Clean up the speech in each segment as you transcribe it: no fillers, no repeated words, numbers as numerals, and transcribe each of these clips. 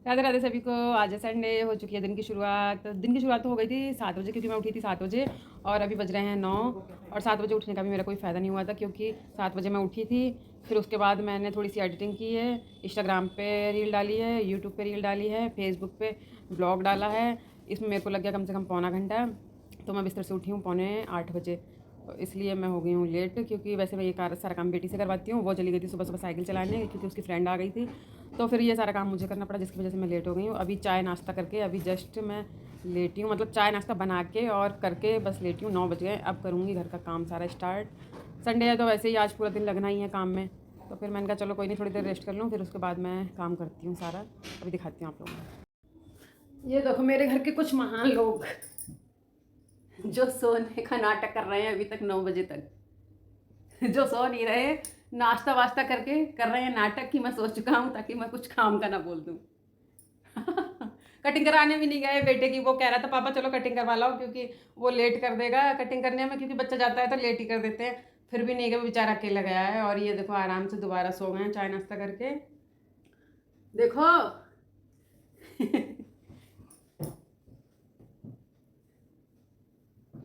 राधे राधे सभी को। आज संडे हो चुकी है। दिन की शुरुआत तो हो गई थी 7 बजे, क्योंकि मैं उठी थी 7 बजे और अभी बज रहे हैं 9। और 7 बजे उठने का भी मेरा कोई फ़ायदा नहीं हुआ था, क्योंकि 7 बजे मैं उठी थी। फिर उसके बाद मैंने थोड़ी सी एडिटिंग की है, इंस्टाग्राम पे रील डाली है, यूट्यूब पे रील डाली है, फेसबुक पे ब्लॉग डाला है। इसमें मेरे को लग गया कम से कम पौना घंटा। तो मैं बिस्तर से उठी हूँ 7:45 बजे, तो इसलिए मैं हो गई हूँ लेट। क्योंकि वैसे मैं ये सारा काम बेटी से करवाती हूँ, वो चली गई थी सुबह सुबह साइकिल चलाने, क्योंकि उसकी फ्रेंड आ गई थी। तो फिर ये सारा काम मुझे करना पड़ा, जिसकी वजह से मैं लेट हो गई हूँ। अभी चाय नाश्ता करके अभी जस्ट मैं लेटी हूँ, मतलब चाय नाश्ता बना के और करके बस लेटी हूँ। 9 बज गए, अब करूँगी घर का काम सारा स्टार्ट। संडे है तो वैसे ही आज पूरा दिन लगना ही है काम में। तो फिर मैंने कहा चलो कोई नहीं, थोड़ी देर रेस्ट कर लूँ, फिर उसके बाद मैं काम करती हूँ सारा। अभी दिखाती हूँ आप लोगों को। ये देखो मेरे घर के कुछ महान लोग जो सोने का नाटक कर रहे हैं अभी तक 9 बजे तक जो सो नहीं रहे, नाश्ता वास्ता करके कर रहे हैं नाटक कि मैं सो चुका हूँ, ताकि मैं कुछ काम का ना बोल दूँ। कटिंग कराने भी नहीं गए बेटे की। वो कह रहा था पापा चलो कटिंग करवा लाओ, क्योंकि वो लेट कर देगा कटिंग करने में, क्योंकि बच्चा जाता है तो लेट ही कर देते हैं। फिर भी नहीं गए, वो बेचारा अकेला गया है। और ये देखो आराम से दोबारा सो गए हैं चाय नाश्ता करके। देखो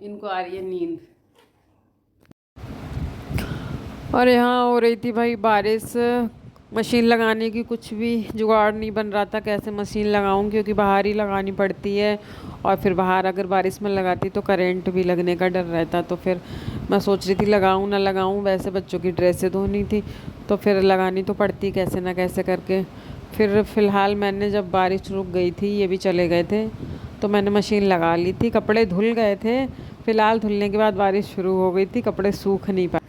इनको आ रही है नींद। और यहाँ हो रही थी भाई बारिश। मशीन लगाने की कुछ भी जुगाड़ नहीं बन रहा था, कैसे मशीन लगाऊं, क्योंकि बाहर ही लगानी पड़ती है। और फिर बाहर अगर बारिश में लगाती तो करंट भी लगने का डर रहता। तो फिर मैं सोच रही थी लगाऊं ना लगाऊं। वैसे बच्चों की ड्रेसें धोनी थी, तो फिर लगानी तो पड़ती कैसे ना कैसे करके। फिर फ़िलहाल मैंने जब बारिश रुक गई थी, ये भी चले गए थे, तो मैंने मशीन लगा ली थी। कपड़े धुल गए थे, फ़िलहाल धुलने के बाद बारिश शुरू हो गई थी, कपड़े सूख नहीं पाए।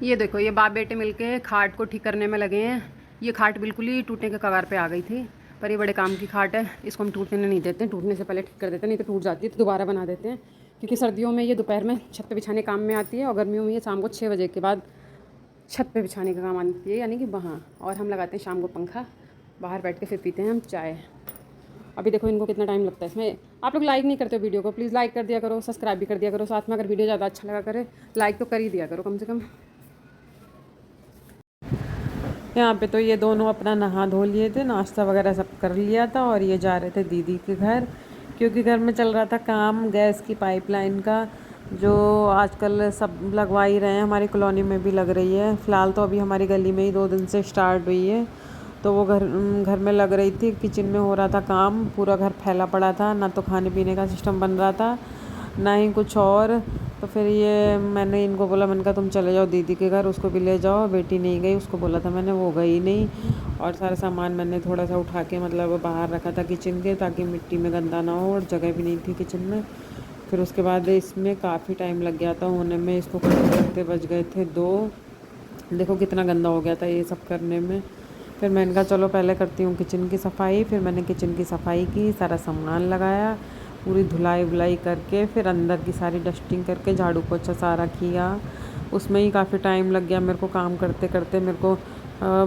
ये देखो ये बाप बेटे मिलके खाट को ठीक करने में लगे हैं। ये खाट बिल्कुल ही टूटने के कगार पे आ गई थी, पर ये बड़े काम की खाट है, इसको हम टूटने नहीं देते हैं। टूटने से पहले ठीक कर देते हैं, नहीं तो टूट जाती है तो दोबारा बना देते हैं। क्योंकि सर्दियों में ये दोपहर में छत पे बिछाने काम में आती है, और गर्मियों में ये शाम को 6 बजे के बाद छत पे बिछाने का काम आती है, यानी कि वहाँ। और हम लगाते हैं शाम को पंखा, बाहर बैठ के फिर पीते हैं हम चाय। अभी देखो इनको कितना टाइम लगता है इसमें। आप लोग लाइक नहीं करते हो वीडियो को, प्लीज़ लाइक कर दिया करो, सब्सक्राइब भी कर दिया करो साथ में। अगर वीडियो ज़्यादा अच्छा लगा करे लाइक तो कर ही दिया करो कम से कम। यहाँ पे तो ये दोनों अपना नहा धो लिए थे, नाश्ता वगैरह सब कर लिया था, और ये जा रहे थे दीदी के घर, क्योंकि घर में चल रहा था काम गैस की पाइपलाइन का, जो आजकल सब लगवा ही रहे हैं। हमारी कॉलोनी में भी लग रही है। फ़िलहाल तो अभी हमारी गली में ही 2 दिन से स्टार्ट हुई है। तो वो घर में लग रही थी, किचन में हो रहा था काम, पूरा घर फैला पड़ा था, ना तो खाने पीने का सिस्टम बन रहा था ना ही कुछ और। तो फिर ये मैंने इनको बोला, मैंने कहा तुम चले जाओ दीदी के घर, उसको भी ले जाओ। बेटी नहीं गई, उसको बोला था मैंने, वो गई नहीं। और सारा सामान मैंने थोड़ा सा उठा के मतलब बाहर रखा था किचन के, ताकि मिट्टी में गंदा ना हो, और जगह भी नहीं थी किचन में। फिर उसके बाद इसमें काफ़ी टाइम लग गया था होने में, इसको करते करते बज गए थे 2। देखो कितना गंदा हो गया था ये सब करने में। फिर मैंने कहा चलो पहले करती हूँ किचन की सफाई। फिर मैंने किचन की सफाई की, सारा सामान लगाया, पूरी धुलाई वुलाई करके, फिर अंदर की सारी डस्टिंग करके झाड़ू पोछा सारा किया। उसमें ही काफ़ी टाइम लग गया मेरे को काम करते करते। मेरे को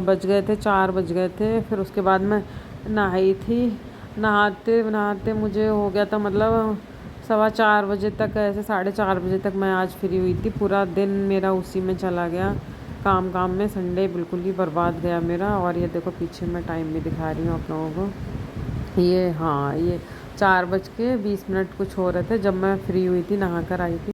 बज गए थे 4 बज गए थे। फिर उसके बाद मैं नहाई थी। नहाते नहाते मुझे हो गया था मतलब 4:15 बजे तक, ऐसे 4:30 बजे तक मैं आज फ्री हुई थी। पूरा दिन मेरा उसी में चला गया, काम में। संडे बिल्कुल ही बर्बाद गया मेरा। और ये देखो पीछे मैं टाइम भी दिखा रही हूँ आप लोगों को। ये हाँ, ये 4:20 कुछ हो रहे थे जब मैं फ्री हुई थी, नहा कर आई थी।